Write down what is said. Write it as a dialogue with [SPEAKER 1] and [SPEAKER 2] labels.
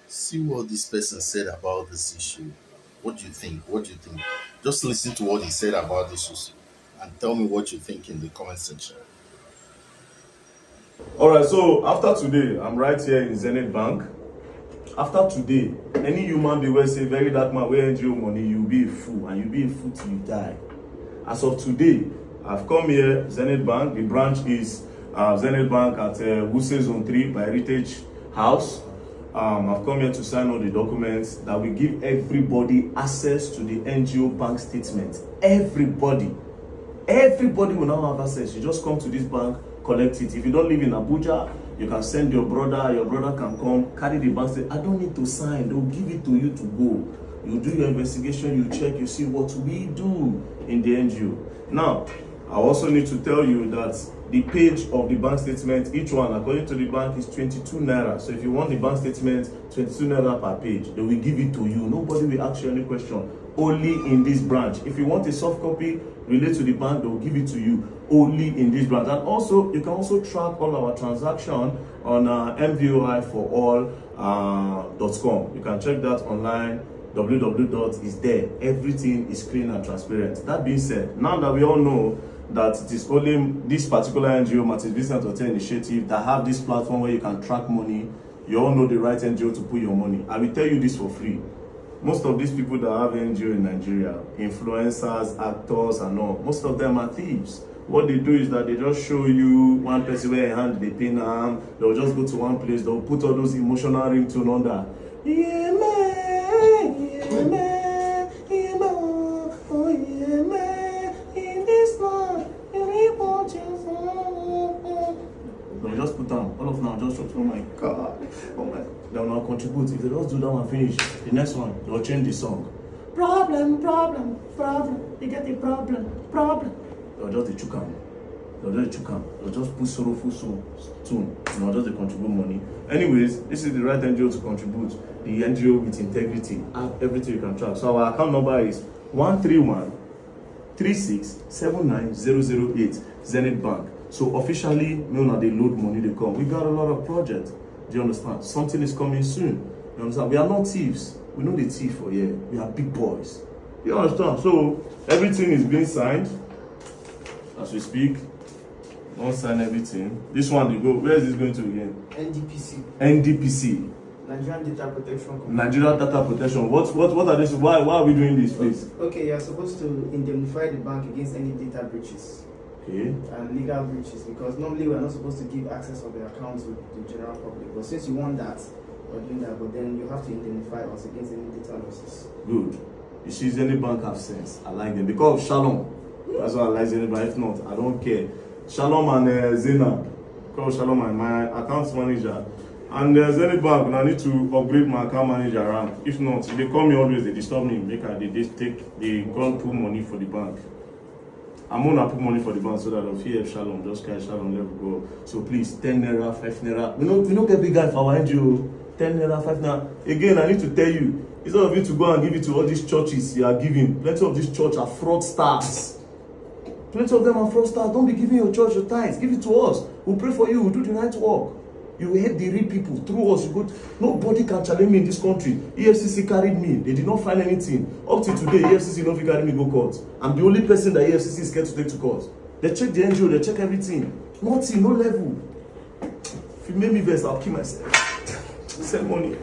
[SPEAKER 1] See what this person said about this issue. What do you think? What do you think? Just listen to what he said about this issue and tell me what you think in the comment section.
[SPEAKER 2] All right, so after today, I'm right here in Zenith Bank. After today, any human being will say very dark man where NGO money, you'll be a fool, and you'll be a fool till you die. As of today, I've come here, Zenith Bank. The branch is Zenith Bank at Wuse Zone 3 by Heritage House. I've come here to sign all the documents that will give everybody access to the NGO bank statement. Everybody will now have access. You just come to this bank, collect it. If you don't live in Abuja, you can send your brother can come, carry the bank statement. I don't need to sign, they'll give it to you to go. You do your investigation, you check, you see what we do in the NGO. Now, I also need to tell you that the page of the bank statement, each one, according to the bank, is 22 naira. So if you want the bank statement, 22 naira per page, they will give it to you. Nobody will ask you any question. Only in this branch. If you want a soft copy, relate to the bank, they will give it to you only in this branch. And also, you can also track all our transaction on mvoiforall.com. You can check that online. www. is there. Everything is clean and transparent. That being said, now that we all know that it is only this particular NGO, Multilevel Hotel Initiative, that have this platform where you can track money, you all know the right NGO to put your money. I will tell you this for free. Most of these people that have NGO in Nigeria, influencers, actors and all, most of them are thieves. What they do is that they just show you one person where a hand they pin arm, they'll just go to one place, they'll put all those emotional ringtone on that. Yeah, man, yeah, man, yeah, man, oh yeah, man, in this land, you want they'll just put down, all of them just shout, oh my God, oh my, they'll now contribute. If they just do that one finish, the next one, they'll change the song. Problem, they get the problem. They'll just the chukam. They'll just put sorrowful tune. They'll just they contribute money. Anyways, this is the right NGO to contribute. The NGO with integrity. Have everything you can track. So our account number is 131-3679-008 Zenith Bank. So officially, now they load money, they come. We got a lot of projects. Do you understand? Something is coming soon. You understand? We are not thieves. We know the thief for here. We are big boys. You understand? So everything is being signed as we speak. Don't sign everything. This one they go. Where is this going to again? NDPC.
[SPEAKER 3] Nigerian Data Protection Company.
[SPEAKER 2] Nigerian Data Protection. What are this? Why are we doing this, please?
[SPEAKER 3] Okay, you're supposed to indemnify the bank against any data breaches.
[SPEAKER 2] Okay.
[SPEAKER 3] And legal breaches, because normally we're not supposed to give access of the account to the general public. But since you want that, we're doing that. But then you have to indemnify us against any data losses.
[SPEAKER 2] Good. You see, any bank have sense. I like them because of Shalom. That's why I like Zenith, but if not, I don't care. Shalom and Zena, call Shalom and my account manager. And Zenith Bank, I need to upgrade my account manager rank. If not, if they call me always, they disturb me. They go and put money for the bank. I'm gonna put money for the bank so that if you have Shalom, just carry Shalom, let go. So please, 10 naira, 5 naira. We don't get big guy for our NGO. 10 naira, 5 naira. Again, I need to tell you, instead of you to go and give it to all these churches you are giving, plenty of these churches are fraudsters. Plenty of them are fraudsters. Don't be giving your church your tithes. Give it to us. We'll pray for you. We'll do the right work. You will help the real people through us. Nobody can challenge me in this country. EFCC carried me. They did not find anything. Up till today, EFCC don't carry me go court. I'm the only person that EFCC is scared to take to court. They check the NGO. They check everything. Nothing. No level. If you make me vex, I'll kill myself. Send money.